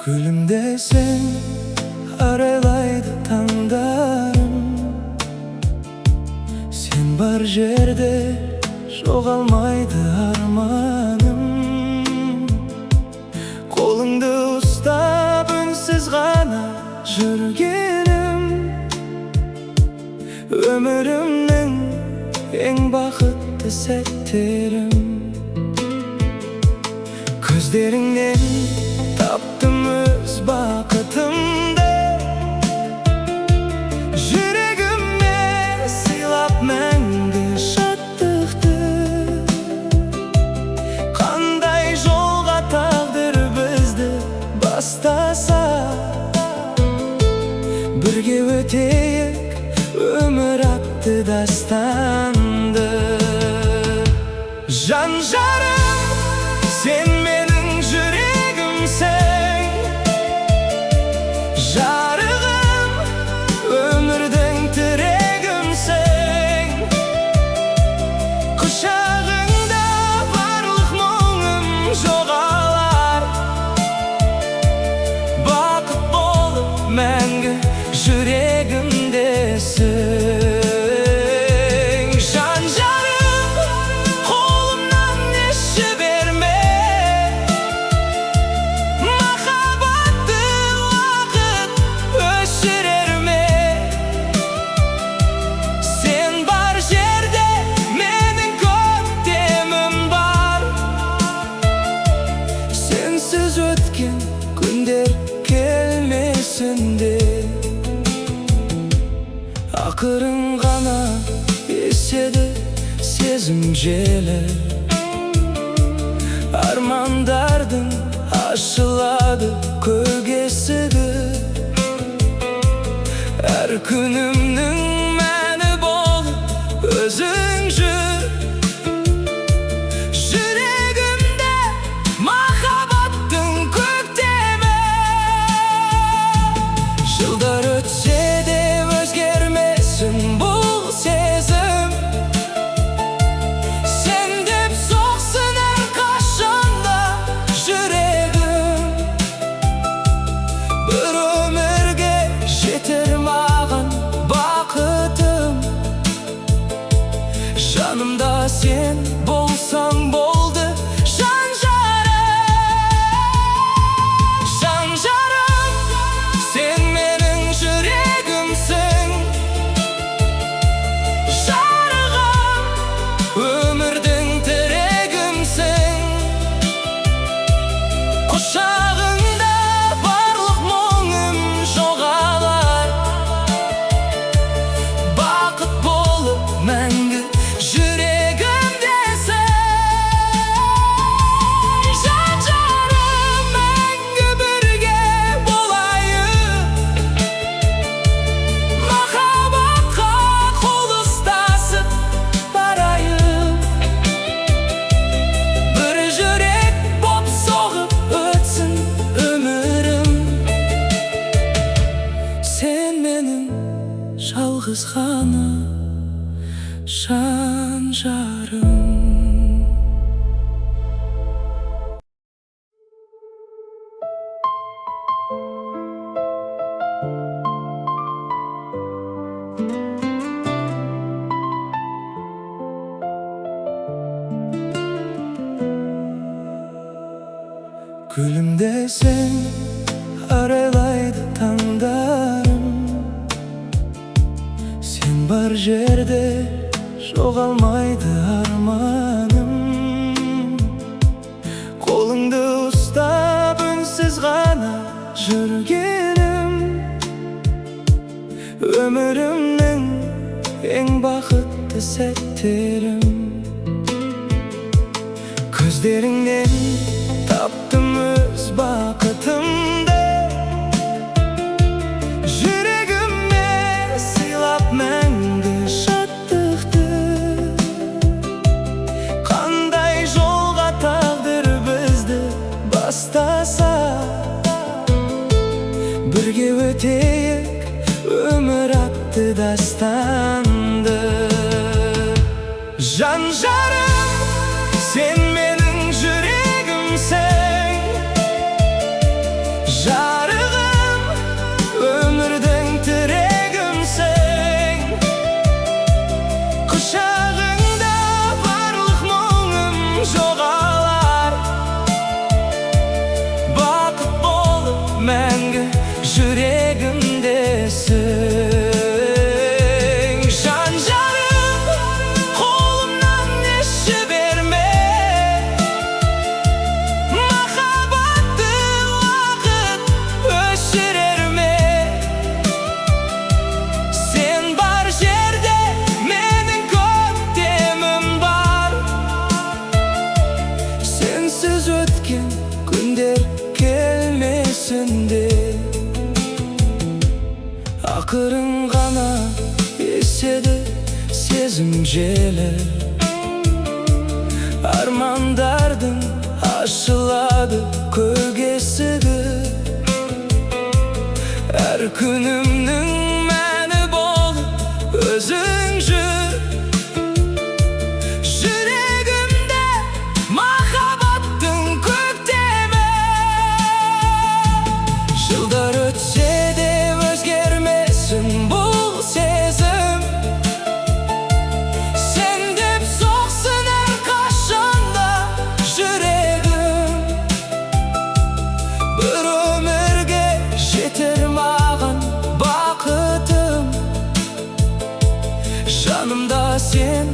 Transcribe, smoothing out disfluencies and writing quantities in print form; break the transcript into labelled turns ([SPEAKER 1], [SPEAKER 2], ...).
[SPEAKER 1] Gülümde sen aralaydı tаңдарым. Sen бар жерде жоғалмайды арманым. Қолыңды ұстап үнсіз ғана жүргенім, өмірімнің ең бақытты сәттерім. Көздеріңнен таптым өз бақытымды, жүрегіме сыйлап мәңгі шаттықты. Қандай жолға тағдыр бізді бастаса, бірге өтейік өмір атты дастанды. Жан жарым, сен менің жүрегімсің, жарығым, өмірдің тірегімсің. Құшағыңда барлық мұңым жоғалар, бақыт болып мәңгі жүрегімдесің. Күндер келмесінде ақырын ғана еседі сезім желі. Армандардың ашылады көк есігі. Әр күнімнің мәні болып өзің жүр. Жылдар өтсе де өзгермесін бұл сезім, сен деп соқсын әрқашанда жүрегім. Бір өмірге жетер маған бақытым, жанымда сен болсаң болды. Жан жарым, сен менің жүрегімсің, жарығым, өмірдің тірегімсің. Құшағыңда барлық мұңым жоғалар, бақыт болып мәңгі жүрегімдесің. Жан жарым, мәңгі бірге болайық, махаббатқа қол ұстасып барайық. Бір жүрек боп соғып өтсін өмірім, сен менің жалғыз ғана жан жарым. Gülümde sen aralaydı tаңдарым. Sen бар жерде жоғалмайды арманым. Қолыңды ұстап үнсіз ғана жүргенім, өмірімнің ең бақытты сәттерім. Көздеріңнен таптым өз бақытымды, жүрегіме сыйлап мәңгі шаттықты. Қандай жолға тағдыр бізді бастаса, бірге өтейік өмір атты дастанды. Жан жарым, сен менің жүрегімсің, мәңгі жүрегімдесің. Жан жарым, қолымнан еш берме, махаббатты уақыт өшірер ме? Сен бар жерде менің көктемім бар, сенсіз өткен күндер келмесінде. Ақырын ғана еседі сезім желі, армандардың ашылады көк есігі. Әр күнімнің мәні болып өзің жүр, жүрегімде махаббаттың көктемі. Жылдар өтсе де өзгермесін бұл сезім, сен деп соқсын әрқашанда жүрегім. Бір өмірге жетер маған бақытым, жанымда сен